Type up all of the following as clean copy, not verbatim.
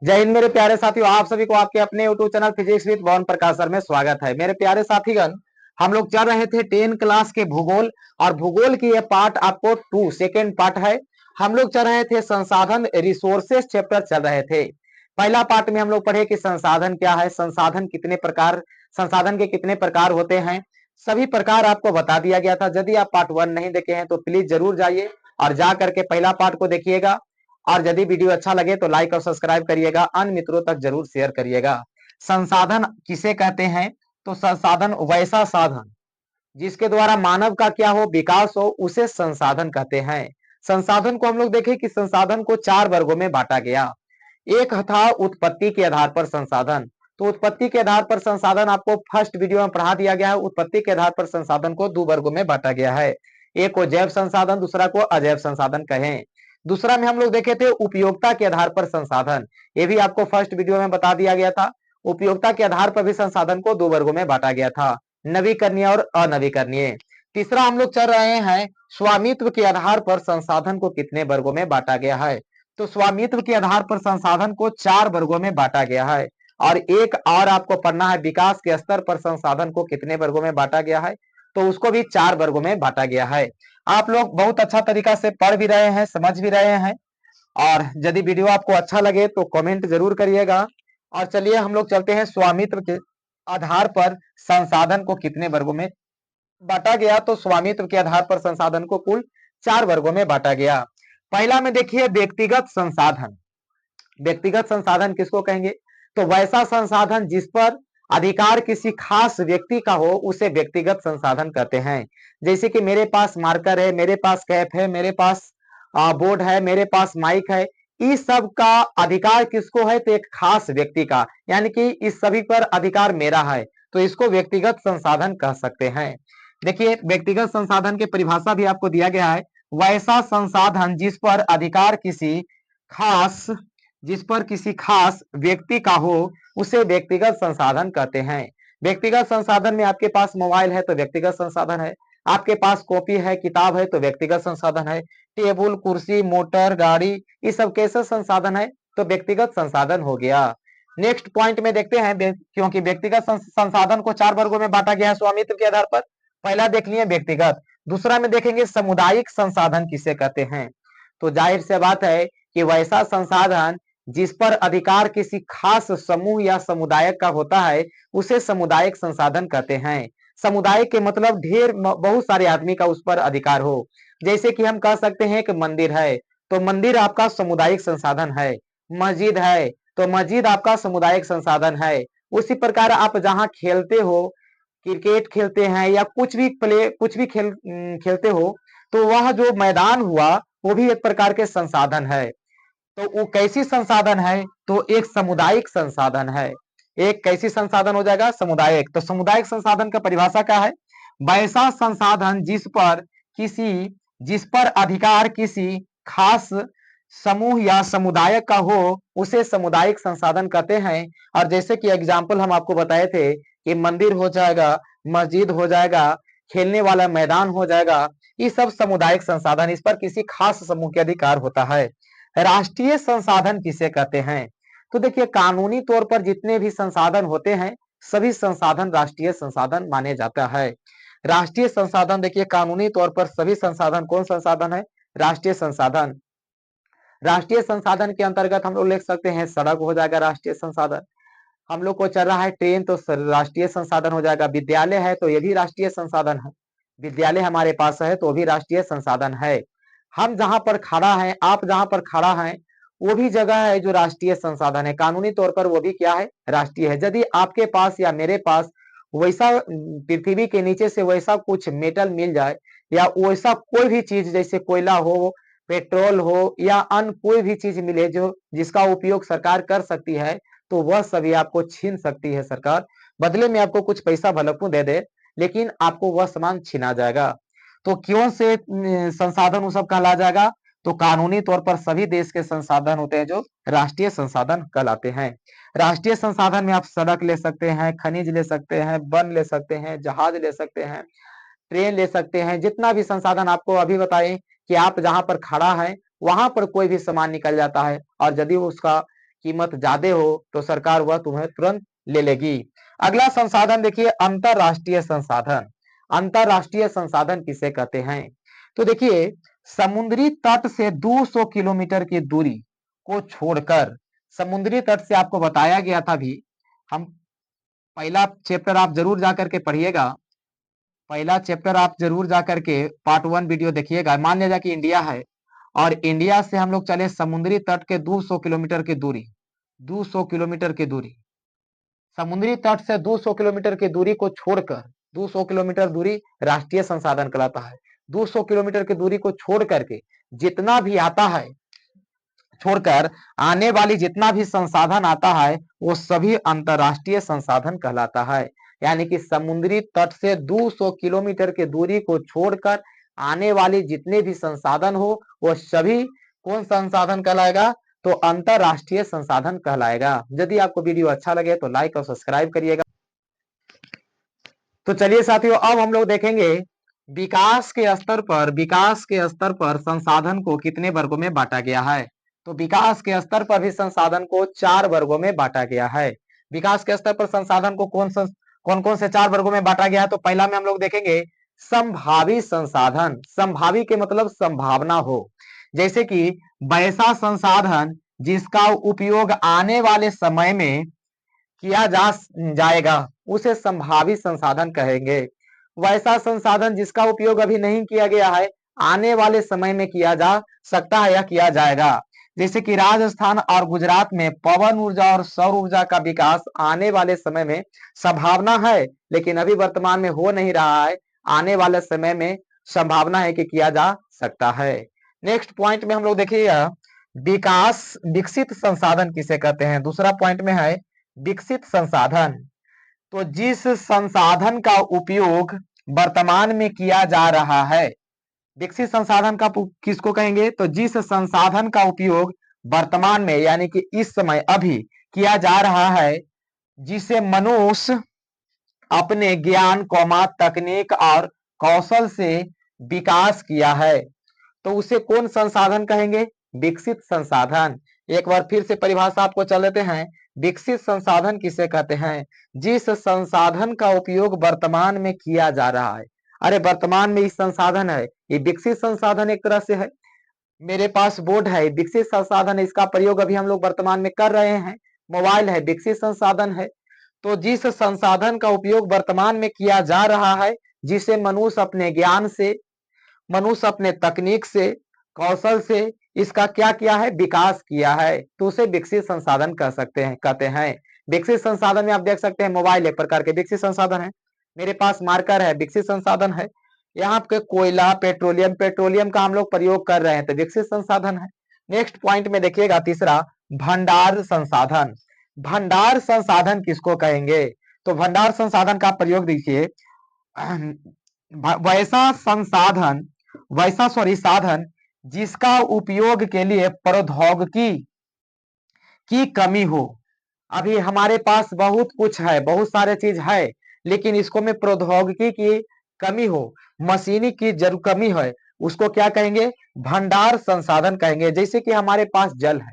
जय हिंद मेरे प्यारे साथियों, आप सभी को आपके अपने यूट्यूब चैनल फिजिक्स विद भवन प्रकाश सर में स्वागत है। मेरे प्यारे साथीगण, हम लोग चल रहे थे 10 क्लास के भूगोल और भूगोल की ये पार्ट आपको 2 सेकेंड पार्ट है। हम लोग चल रहे थे संसाधन रिसोर्सेस चैप्टर चल रहे थे। पहला पार्ट में हम लोग पढ़े कि संसाधन क्या है, संसाधन कितने प्रकार, संसाधन के कितने प्रकार होते हैं, सभी प्रकार आपको बता दिया गया था। यदि आप पार्ट 1 नहीं देखे हैं तो प्लीज जरूर जाइए और जा करके पहला पार्ट को देखिएगा। और यदि वीडियो अच्छा लगे तो लाइक और सब्सक्राइब करिएगा, अन्य मित्रों तक जरूर शेयर करिएगा। संसाधन किसे कहते हैं? तो संसाधन वैसा साधन जिसके द्वारा मानव का क्या हो, विकास हो, उसे संसाधन कहते हैं। संसाधन को हम लोग देखें कि संसाधन को 4 वर्गों में बांटा गया। एक था उत्पत्ति के आधार पर संसाधन। तो उत्पत्ति के आधार पर संसाधन आपको फर्स्ट वीडियो में पढ़ा दिया गया है। उत्पत्ति के आधार पर संसाधन को 2 वर्गों में बांटा गया है। एक को जैव संसाधन, दूसरा को अजैव संसाधन कहें। दूसरा में हम लोग देखे थे उपयोगिता के आधार पर संसाधन। ये भी आपको फर्स्ट वीडियो में बता दिया गया था। उपयोगिता के आधार पर भी संसाधन को 2 वर्गों में बांटा गया था, नवीकरणीय और अनवीकरणीय। तीसरा हम लोग चल रहे हैं स्वामित्व के आधार पर संसाधन को कितने वर्गों में बांटा गया है। तो स्वामित्व के आधार पर संसाधन को 4 वर्गों में बांटा गया है। और एक और आपको पढ़ना है, विकास के स्तर पर संसाधन को कितने वर्गों में बांटा गया है। तो उसको भी 4 वर्गों में बांटा गया है। आप लोग बहुत अच्छा तरीका से पढ़ भी रहे हैं, समझ भी रहे हैं। और यदि वीडियो आपको अच्छा लगे तो कमेंट जरूर करिएगा। और चलिए हम लोग चलते हैं स्वामित्व के आधार पर संसाधन को कितने वर्गों में बांटा गया। तो स्वामित्व के आधार पर संसाधन को कुल 4 वर्गों में बांटा गया। पहला में देखिए व्यक्तिगत संसाधन। व्यक्तिगत संसाधन किसको कहेंगे? तो वैसा संसाधन जिस पर अधिकार किसी खास व्यक्ति का हो उसे व्यक्तिगत संसाधन कहते हैं। जैसे कि मेरे पास मार्कर है, मेरे पास कैप है, मेरे पास बोर्ड है, मेरे पास माइक है। इस सब का अधिकार किसको है? तो एक खास व्यक्ति का, यानी कि इस सभी पर अधिकार मेरा है, तो इसको व्यक्तिगत संसाधन कह सकते हैं। देखिए व्यक्तिगत संसाधन की परिभाषा भी आपको दिया गया है। वैसा संसाधन जिस पर अधिकार किसी खास जिस पर किसी खास व्यक्ति का हो उसे व्यक्तिगत संसाधन कहते हैं। व्यक्तिगत संसाधन में आपके पास मोबाइल है तो व्यक्तिगत संसाधन है, आपके पास कॉपी है, किताब है तो व्यक्तिगत संसाधन है, टेबल कुर्सी मोटर गाड़ी, ये सब कैसे संसाधन है? तो व्यक्तिगत संसाधन हो गया। नेक्स्ट पॉइंट में देखते हैं, क्योंकि व्यक्तिगत संसाधन को 4 वर्गों में बांटा गया है स्वामित्व के आधार पर। पहला देख लिए व्यक्तिगत, दूसरा में देखेंगे सामुदायिक संसाधन किसे कहते हैं। तो जाहिर सी बात है कि वैसा संसाधन जिस पर अधिकार किसी खास समूह या समुदाय का होता है उसे सामुदायिक संसाधन कहते हैं। समुदाय के मतलब ढेर बहुत सारे आदमी का उस पर अधिकार हो। जैसे कि हम कह सकते हैं कि मंदिर है तो मंदिर आपका सामुदायिक संसाधन है, मस्जिद है तो मस्जिद आपका सामुदायिक संसाधन है। उसी प्रकार आप जहां खेलते हो, क्रिकेट खेलते हैं या कुछ भी खेलते हो, तो वह जो मैदान हुआ वो भी एक प्रकार के संसाधन है। तो वो कैसी संसाधन है? तो एक सामुदायिक संसाधन है। एक कैसी संसाधन हो जाएगा? सामुदायिक। तो सामुदायिक संसाधन का परिभाषा क्या है? वैसा संसाधन जिस पर अधिकार किसी खास समूह या समुदाय का हो उसे सामुदायिक संसाधन कहते हैं। और जैसे कि एग्जाम्पल हम आपको बताए थे कि मंदिर हो जाएगा, मस्जिद हो जाएगा, खेलने वाला मैदान हो जाएगा, ये सब सामुदायिक संसाधन, इस पर किसी खास समूह के अधिकार होता है। राष्ट्रीय संसाधन किसे कहते हैं? तो देखिए कानूनी तौर पर जितने भी संसाधन होते हैं सभी संसाधन राष्ट्रीय संसाधन माने जाता है। राष्ट्रीय संसाधन देखिए कानूनी तौर पर सभी संसाधन कौन संसाधन है? राष्ट्रीय संसाधन। राष्ट्रीय संसाधन के अंतर्गत हम लोग लिख सकते हैं सड़क हो जाएगा राष्ट्रीय संसाधन, हम लोग को चल रहा है ट्रेन तो राष्ट्रीय संसाधन हो जाएगा, विद्यालय है तो ये भी राष्ट्रीय संसाधन है, विद्यालय हमारे पास है तो भी राष्ट्रीय संसाधन है। हम जहां पर खड़ा है, आप जहां पर खड़ा है वो भी जगह है जो राष्ट्रीय संसाधन है, कानूनी तौर पर वो भी क्या है? राष्ट्रीय है। यदि आपके पास या मेरे पास वैसा पृथ्वी के नीचे से वैसा कुछ मेटल मिल जाए या वैसा कोई भी चीज जैसे कोयला हो, पेट्रोल हो या अन्य कोई भी चीज मिले जो जिसका उपयोग सरकार कर सकती है, तो वह सभी आपको छीन सकती है सरकार। बदले में आपको कुछ पैसा भलकू दे दे लेकिन आपको वह सामान छीना जाएगा। तो क्यों से संसाधन वो सब कहला जाएगा? तो कानूनी तौर पर सभी देश के संसाधन होते हैं जो राष्ट्रीय संसाधन कहलाते हैं। राष्ट्रीय संसाधन में आप सड़क ले सकते हैं, खनिज ले सकते हैं, वन ले सकते हैं, जहाज ले सकते हैं, ट्रेन ले सकते हैं, जितना भी संसाधन आपको अभी बताए कि आप जहां पर खड़ा है वहां पर कोई भी सामान निकल जाता है और यदि उसका कीमत ज्यादा हो तो सरकार वह तुम्हें तुरंत ले लेगी। अगला संसाधन देखिए, अंतरराष्ट्रीय संसाधन। अंतरराष्ट्रीय संसाधन किसे कहते हैं? तो देखिए, समुद्री तट से 200 किलोमीटर की दूरी को छोड़कर, समुद्री तट से आपको बताया गया था भी, हम पहला चैप्टर आप जरूर जाकर के पढ़िएगा, पहला चैप्टर आप जरूर जाकर के पार्ट 1 वीडियो देखिएगा। मान लिया जाए कि इंडिया है और इंडिया से हम लोग चले समुद्री तट के 200 किलोमीटर की दूरी, 200 किलोमीटर की दूरी, समुद्री तट से 200 किलोमीटर की दूरी को छोड़कर, 200 किलोमीटर दूरी राष्ट्रीय संसाधन कहलाता है। 200 किलोमीटर की दूरी को छोड़ करके जितना भी आता है, छोड़कर आने वाली जितना भी संसाधन आता है वो सभी अंतरराष्ट्रीय संसाधन कहलाता है। यानी कि समुद्री तट से 200 किलोमीटर की दूरी को छोड़कर आने वाली जितने भी संसाधन हो वो सभी कौन संसाधन कहलाएगा? तो अंतरराष्ट्रीय संसाधन कहलाएगा। यदि आपको वीडियो अच्छा लगे तो लाइक और सब्सक्राइब करिएगा। तो चलिए साथियों, अब हम लोग देखेंगे विकास के स्तर पर, विकास के स्तर पर संसाधन को कितने वर्गों में बांटा गया है। तो विकास के स्तर पर भी संसाधन को 4 वर्गों में बांटा गया है। विकास के स्तर पर संसाधन को कौन कौन से 4 वर्गों में बांटा गया है? तो पहला में हम लोग देखेंगे संभावी संसाधन। संभावी के मतलब संभावना हो, जैसे कि वैसा संसाधन जिसका उपयोग आने वाले समय में किया जा जाएगा उसे संभावित संसाधन कहेंगे। वैसा संसाधन जिसका उपयोग अभी नहीं किया गया है, आने वाले समय में किया जा सकता है या किया जाएगा। जैसे कि राजस्थान और गुजरात में पवन ऊर्जा और सौर ऊर्जा का विकास आने वाले समय में संभावना है, लेकिन अभी वर्तमान में हो नहीं रहा है। आने वाले समय में संभावना है कि किया जा सकता है। नेक्स्ट पॉइंट में हम लोग देखिएगा विकास, विकसित संसाधन किसे कहते हैं। दूसरा पॉइंट में है विकसित संसाधन। तो जिस संसाधन का उपयोग वर्तमान में किया जा रहा है, विकसित संसाधन का किसको कहेंगे? तो जिस संसाधन का उपयोग वर्तमान में यानी कि इस समय अभी किया जा रहा है, जिसे मनुष्य अपने ज्ञान, तकनीक और कौशल से विकास किया है, तो उसे कौन संसाधन कहेंगे? विकसित संसाधन। एक बार फिर से परिभाषा आपको चल लेते हैं। विकसित संसाधन किसे कहते हैं? जिस संसाधन का उपयोग वर्तमान में किया जा रहा है। अरे वर्तमान में इस संसाधन है, ये विकसित संसाधन एक तरह से है। मेरे पास बोर्ड है, विकसित संसाधन है, इसका प्रयोग अभी हम लोग वर्तमान में कर रहे हैं। मोबाइल है, विकसित संसाधन है। तो जिस संसाधन का उपयोग वर्तमान में किया जा रहा है, जिसे मनुष्य अपने ज्ञान से, मनुष्य अपने तकनीक से, कौशल से इसका क्या किया है? विकास किया है, तो उसे विकसित संसाधन कह सकते हैं, कहते हैं। विकसित संसाधन में आप देख सकते हैं मोबाइल एक प्रकार के विकसित संसाधन है, मेरे पास मार्कर है, विकसित संसाधन है। यहाँ पे कोयला, पेट्रोलियम, पेट्रोलियम का हम लोग प्रयोग कर रहे हैं तो विकसित संसाधन है। नेक्स्ट पॉइंट में देखिएगा तीसरा, भंडार संसाधन। भंडार संसाधन किसको कहेंगे? तो भंडार संसाधन का प्रयोग देखिए, वैसा संसाधन, वैसा साधन जिसका उपयोग के लिए प्रौद्योगिकी की कमी हो। अभी हमारे पास बहुत कुछ है, बहुत सारे चीज है, लेकिन इसको में प्रौद्योगिकी की कमी हो, मशीनी की जरूर कमी है, उसको क्या कहेंगे? भंडार संसाधन कहेंगे। जैसे कि हमारे पास जल है,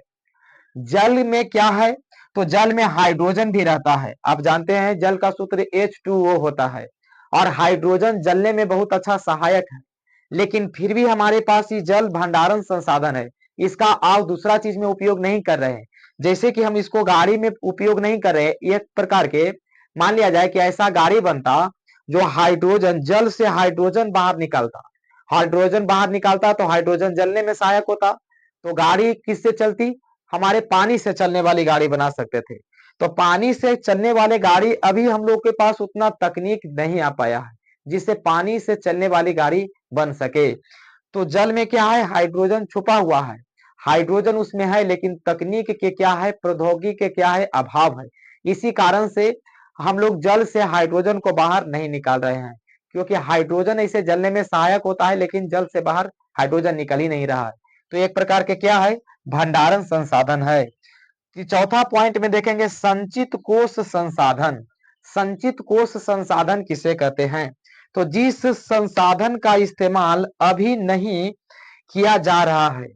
जल में क्या है? तो जल में हाइड्रोजन भी रहता है। आप जानते हैं जल का सूत्र H2O होता है और हाइड्रोजन जलने में बहुत अच्छा सहायक है, लेकिन फिर भी हमारे पास ये जल भंडारण संसाधन है, इसका आप दूसरा चीज में उपयोग नहीं कर रहे हैं। जैसे कि हम इसको गाड़ी में उपयोग नहीं कर रहे, एक प्रकार के मान लिया जाए कि ऐसा गाड़ी बनता जो हाइड्रोजन, जल से हाइड्रोजन बाहर निकलता, हाइड्रोजन बाहर निकालता तो हाइड्रोजन जलने में सहायक होता, तो गाड़ी किससे चलती? हमारे पानी से चलने वाली गाड़ी बना सकते थे। तो पानी से चलने वाले गाड़ी अभी हम लोग के पास उतना तकनीक नहीं आ पाया है जिससे पानी से चलने वाली गाड़ी बन सके। तो जल में क्या है? हाइड्रोजन छुपा हुआ है, हाइड्रोजन उसमें है, लेकिन तकनीक के क्या है, प्रौद्योगिकी के क्या है, अभाव है। इसी कारण से हम लोग जल से हाइड्रोजन को बाहर नहीं निकाल रहे हैं, क्योंकि हाइड्रोजन ऐसे जलने में सहायक होता है, लेकिन जल से बाहर हाइड्रोजन निकल ही नहीं रहा है। तो एक प्रकार के क्या है? भंडारण संसाधन है। चौथा पॉइंट में देखेंगे संचित कोष संसाधन। संचित कोष संसाधन किसे कहते हैं? तो जिस संसाधन का इस्तेमाल अभी नहीं किया जा रहा है,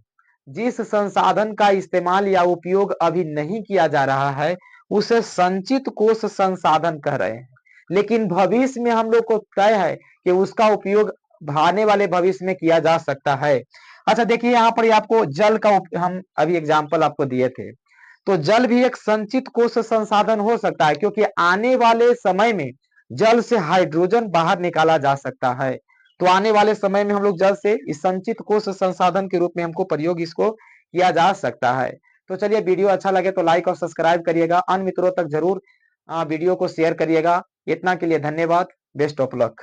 जिस संसाधन का इस्तेमाल या उपयोग अभी नहीं किया जा रहा है उसे संचित कोष संसाधन कह रहे हैं, लेकिन भविष्य में हम लोग को तय है कि उसका उपयोग आने वाले भविष्य में किया जा सकता है। अच्छा देखिए यहाँ पर आपको जल का हम अभी एग्जाम्पल आपको दिए थे, तो जल भी एक संचित कोष संसाधन हो सकता है, क्योंकि आने वाले समय में जल से हाइड्रोजन बाहर निकाला जा सकता है। तो आने वाले समय में हम लोग जल से इस संचित कोष संसाधन के रूप में हमको प्रयोग इसको किया जा सकता है। तो चलिए वीडियो अच्छा लगे तो लाइक और सब्सक्राइब करिएगा, अन्य मित्रों तक जरूर वीडियो को शेयर करिएगा। इतना के लिए धन्यवाद। Best of luck.